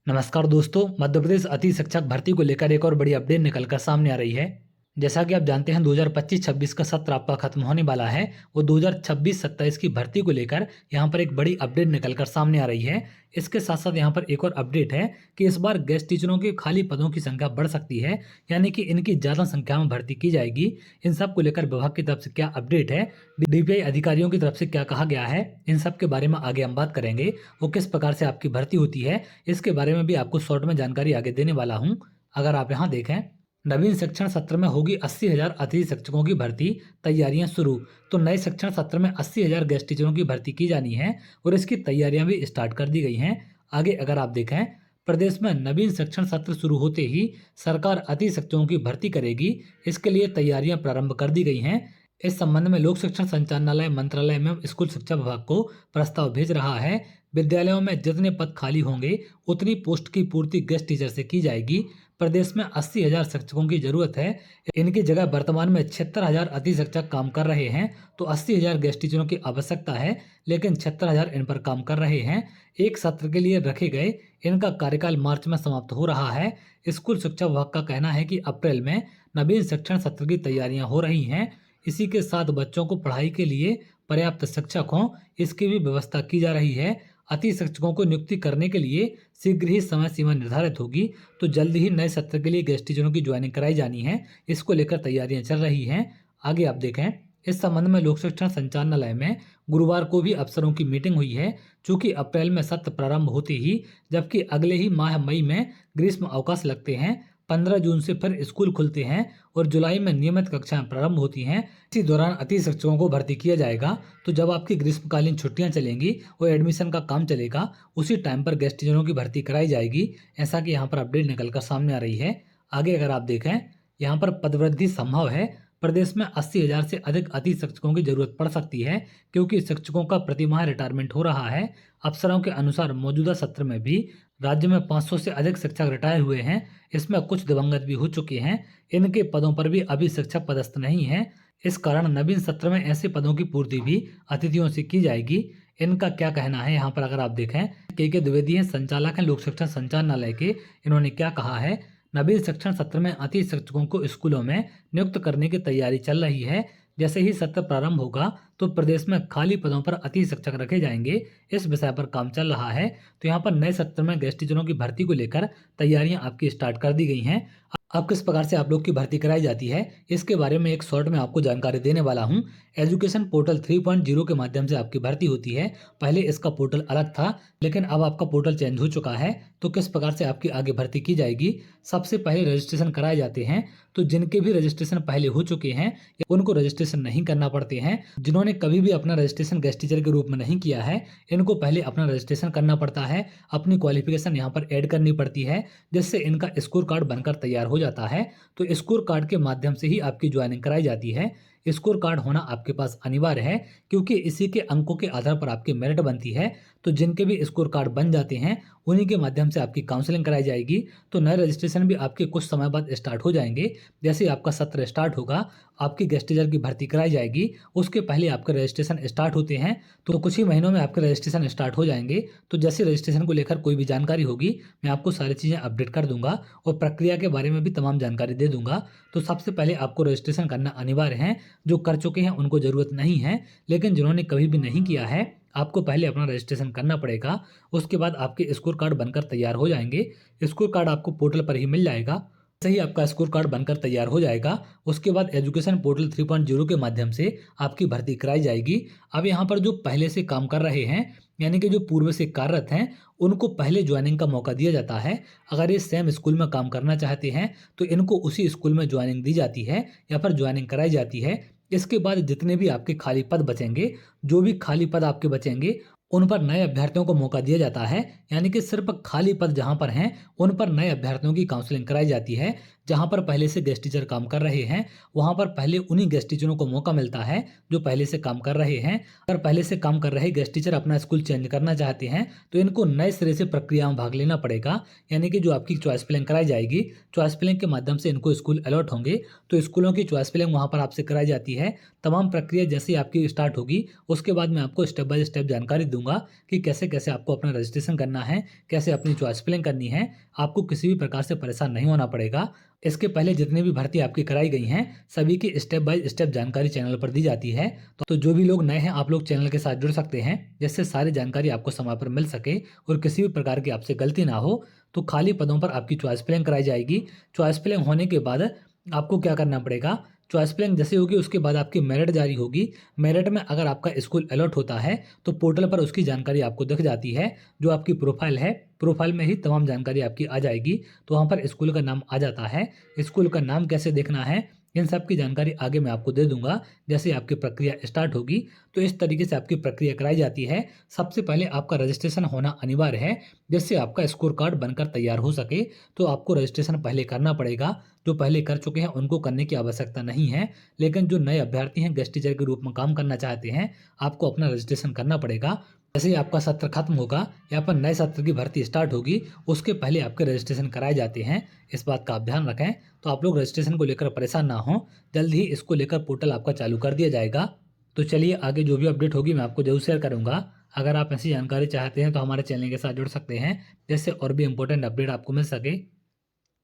नमस्कार दोस्तों, मध्य प्रदेश अति शिक्षक भर्ती को लेकर एक और बड़ी अपडेट निकलकर सामने आ रही है। जैसा कि आप जानते हैं 2025-26 का सत्र आपका खत्म होने वाला है। वो 2026-27 की भर्ती को लेकर यहाँ पर एक बड़ी अपडेट निकलकर सामने आ रही है। इसके साथ साथ यहाँ पर एक और अपडेट है कि इस बार गेस्ट टीचरों के खाली पदों की संख्या बढ़ सकती है, यानी कि इनकी ज़्यादा संख्या में भर्ती की जाएगी। इन सब को लेकर विभाग की तरफ से क्या अपडेट है, डीपीआई अधिकारियों की तरफ से क्या कहा गया है, इन सब के बारे में आगे हम बात करेंगे। वो किस प्रकार से आपकी भर्ती होती है, इसके बारे में भी आपको शॉर्ट में जानकारी आगे देने वाला हूं। अगर आप यहां देखें, नवीन शिक्षण सत्र में होगी 80,000 अतिथि शिक्षकों की भर्ती, तैयारियां शुरू। तो नए शिक्षण सत्र में 80,000 गेस्ट टीचरों की भर्ती की जानी है और इसकी तैयारियां भी स्टार्ट कर दी गई हैं। आगे अगर आप देखें, प्रदेश में नवीन शिक्षण सत्र शुरू होते ही सरकार अतिथि शिक्षकों की भर्ती करेगी। इसके लिए तैयारियां प्रारंभ कर दी गई हैं। इस संबंध में लोक शिक्षण संचालनालय मंत्रालय में स्कूल शिक्षा विभाग को प्रस्ताव भेज रहा है। विद्यालयों में जितने पद खाली होंगे उतनी पोस्ट की पूर्ति गेस्ट टीचर से की जाएगी। प्रदेश में 80,000 शिक्षकों की जरूरत है। इनकी जगह वर्तमान में 76,000 अतिथि शिक्षक काम कर रहे हैं, तो 80,000 गेस्ट टीचरों की आवश्यकता है, लेकिन 76,000 इन पर काम कर रहे हैं। एक सत्र के लिए रखे गए इनका कार्यकाल मार्च में समाप्त हो रहा है। स्कूल शिक्षा विभाग का कहना है कि अप्रैल में नवीन शिक्षण सत्र की तैयारियां हो रही हैं। इसी के साथ बच्चों को पढ़ाई के लिए पर्याप्त शिक्षक हों, इसकी भी व्यवस्था की जा रही है। अति शिक्षकों को नियुक्ति करने के लिए शीघ्र ही समय सीमा निर्धारित होगी, तो जल्द ही नए सत्र के लिए गेस्ट टीचरों की ज्वाइनिंग कराई जानी है। इसको लेकर तैयारियां चल रही हैं। आगे आप देखें, इस संबंध में लोक शिक्षण संचालनालय में गुरुवार को भी अफसरों की मीटिंग हुई है, चूंकि अप्रैल में सत्र प्रारंभ होते ही, जबकि अगले ही माह मई में ग्रीष्म अवकाश लगते हैं। 15 जून से फिर स्कूल खुलते हैं और जुलाई में नियमित कक्षाएं प्रारंभ होती हैं। इसी दौरान अतिथि शिक्षकों को भर्ती किया जाएगा। तो जब आपकी ग्रीष्मकालीन छुट्टियां चलेंगी और एडमिशन का काम चलेगा, उसी टाइम पर गेस्ट टीचरों की भर्ती कराई जाएगी, ऐसा कि यहाँ पर अपडेट निकलकर सामने आ रही है। आगे अगर आप देखें, यहाँ पर पदवृद्धि संभव है। प्रदेश में 80,000 से अधिक अतिथि शिक्षकों की जरूरत पड़ सकती है, क्योंकि शिक्षकों का प्रतिमाह रिटायरमेंट हो रहा है। अफसरों के अनुसार मौजूदा सत्र में भी राज्य में 500 से अधिक शिक्षक रिटायर हुए हैं। इसमें कुछ दिवंगत भी हो चुके हैं। इनके पदों पर भी अभी शिक्षक पदस्थ नहीं है। इस कारण नवीन सत्र में ऐसे पदों की पूर्ति भी अतिथियों से की जाएगी। इनका क्या कहना है, यहाँ पर अगर आप देखें, के द्विवेदी हैं, संचालक हैं लोक शिक्षण संचालनालय के। इन्होंने क्या कहा है, नवीन शिक्षण सत्र में अतिथि शिक्षकों को स्कूलों में नियुक्त करने की तैयारी चल रही है। जैसे ही सत्र प्रारंभ होगा तो प्रदेश में खाली पदों पर अतिथि शिक्षक रखे जाएंगे। इस विषय पर काम चल रहा है। तो यहाँ पर नए सत्र में गेस्ट टीचरों की भर्ती को लेकर तैयारियां आपकी स्टार्ट कर दी गई हैं। अब किस प्रकार से आप लोग की भर्ती कराई जाती है, इसके बारे में एक शॉर्ट में आपको जानकारी देने वाला हूं। एजुकेशन पोर्टल 3.0 के माध्यम से आपकी भर्ती होती है। पहले इसका पोर्टल अलग था, लेकिन अब आपका पोर्टल चेंज हो चुका है। तो किस प्रकार से आपकी आगे भर्ती की जाएगी, सबसे पहले रजिस्ट्रेशन कराए जाते हैं। तो जिनके भी रजिस्ट्रेशन पहले हो चुके हैं उनको रजिस्ट्रेशन नहीं करना पड़ते हैं। जिन्होंने कभी भी अपना रजिस्ट्रेशन गेस्ट टीचर के रूप में नहीं किया है, इनको पहले अपना रजिस्ट्रेशन करना पड़ता है। अपनी क्वालिफिकेशन यहाँ पर ऐड करनी पड़ती है, जिससे इनका स्कोर कार्ड बनकर तैयार हो जाता है। तो स्कोर कार्ड के माध्यम से ही आपकी ज्वाइनिंग कराई जाती है। स्कोर कार्ड होना आपके पास अनिवार्य है, क्योंकि इसी के अंकों के आधार पर आपकी मेरिट बनती है। तो जिनके भी स्कोर कार्ड बन जाते हैं उन्हीं के माध्यम से आपकी काउंसलिंग कराई जाएगी। तो नए रजिस्ट्रेशन भी आपके कुछ समय बाद स्टार्ट हो जाएंगे। जैसे ही आपका सत्र स्टार्ट होगा, आपकी गेस्ट टीचर की भर्ती कराई जाएगी। उसके पहले आपके रजिस्ट्रेशन स्टार्ट होते हैं, तो कुछ ही महीनों में आपके रजिस्ट्रेशन स्टार्ट हो जाएंगे। तो जैसे रजिस्ट्रेशन को लेकर कोई भी जानकारी होगी, मैं आपको सारी चीज़ें अपडेट कर दूंगा और प्रक्रिया के बारे में भी तमाम जानकारी दे दूंगा। तो सबसे पहले आपको रजिस्ट्रेशन करना अनिवार्य है। जो कर चुके हैं उनको ज़रूरत नहीं है, लेकिन जिन्होंने कभी भी नहीं किया है, आपको पहले अपना रजिस्ट्रेशन करना पड़ेगा। उसके बाद आपके स्कोर कार्ड बनकर तैयार हो जाएंगे। स्कोर कार्ड आपको पोर्टल पर ही मिल जाएगा। जैसे ही आपका स्कोर कार्ड बनकर तैयार हो जाएगा, उसके बाद एजुकेशन पोर्टल 3.0 के माध्यम से आपकी भर्ती कराई जाएगी। अब यहाँ पर जो पहले से काम कर रहे हैं, यानी कि जो पूर्व से कार्यरत हैं, उनको पहले ज्वाइनिंग का मौका दिया जाता है। अगर ये सेम स्कूल में काम करना चाहते हैं तो इनको उसी स्कूल में ज्वाइनिंग दी जाती है या फिर ज्वाइनिंग कराई जाती है। इसके बाद जितने भी आपके खाली पद बचेंगे, जो भी खाली पद आपके बचेंगे, उन पर नए अभ्यर्थियों को मौका दिया जाता है। यानी कि सिर्फ खाली पद जहां पर हैं उन पर नए अभ्यर्थियों की काउंसलिंग कराई जाती है। जहाँ पर पहले से गेस्ट टीचर काम कर रहे हैं, वहाँ पर पहले उन्हीं गेस्ट टीचरों को मौका मिलता है जो पहले से काम कर रहे हैं। अगर पहले से काम कर रहे गेस्ट टीचर अपना स्कूल चेंज करना चाहते हैं तो इनको नए सिरे से प्रक्रिया में भाग लेना पड़ेगा। यानी कि जो आपकी चॉइस फिलिंग कराई जाएगी, चॉइस फिलिंग के माध्यम से इनको स्कूल अलॉट होंगे। तो स्कूलों की चॉइस फिलिंग वहाँ पर आपसे कराई जाती है। तमाम प्रक्रिया जैसे ही आपकी स्टार्ट होगी, उसके बाद मैं आपको स्टेप बाय स्टेप जानकारी दूंगा कि कैसे कैसे आपको अपना रजिस्ट्रेशन करना है, कैसे अपनी चॉइस फिलिंग करनी है। आपको किसी भी प्रकार से परेशान नहीं होना पड़ेगा। इसके पहले जितनी भी भर्ती आपकी कराई गई हैं, सभी की स्टेप बाय स्टेप जानकारी चैनल पर दी जाती है। तो जो भी लोग नए हैं, आप लोग चैनल के साथ जुड़ सकते हैं, जिससे सारी जानकारी आपको समय पर मिल सके और किसी भी प्रकार की आपसे गलती ना हो। तो खाली पदों पर आपकी चॉइस फिलिंग कराई जाएगी। चॉइस फिलिंग होने के बाद आपको क्या करना पड़ेगा, चॉइस फिलिंग जैसे होगी उसके बाद आपकी मेरिट जारी होगी। मेरिट में अगर आपका स्कूल अलॉट होता है तो पोर्टल पर उसकी जानकारी आपको दिख जाती है। जो आपकी प्रोफाइल है, प्रोफाइल में ही तमाम जानकारी आपकी आ जाएगी। तो वहाँ पर स्कूल का नाम आ जाता है। स्कूल का नाम कैसे देखना है, इन सब की जानकारी आगे मैं आपको दे दूंगा जैसे आपकी प्रक्रिया स्टार्ट होगी। तो इस तरीके से आपकी प्रक्रिया कराई जाती है। सबसे पहले आपका रजिस्ट्रेशन होना अनिवार्य है, जिससे आपका स्कोर कार्ड बनकर तैयार हो सके। तो आपको रजिस्ट्रेशन पहले करना पड़ेगा। जो पहले कर चुके हैं उनको करने की आवश्यकता नहीं है, लेकिन जो नए अभ्यर्थी हैं, गेस्ट टीचर के रूप में काम करना चाहते हैं, आपको अपना रजिस्ट्रेशन करना पड़ेगा। जैसे ही आपका सत्र खत्म होगा या फिर नए सत्र की भर्ती स्टार्ट होगी, उसके पहले आपके रजिस्ट्रेशन कराए जाते हैं। इस बात का आप ध्यान रखें। तो आप लोग रजिस्ट्रेशन को लेकर परेशान ना हो, जल्द ही इसको लेकर पोर्टल आपका चालू कर दिया जाएगा। तो चलिए आगे जो भी अपडेट होगी मैं आपको जरूर शेयर करूंगा। अगर आप ऐसी जानकारी चाहते हैं तो हमारे चैनल के साथ जुड़ सकते हैं, जिससे और भी इंपॉर्टेंट अपडेट आपको मिल सके।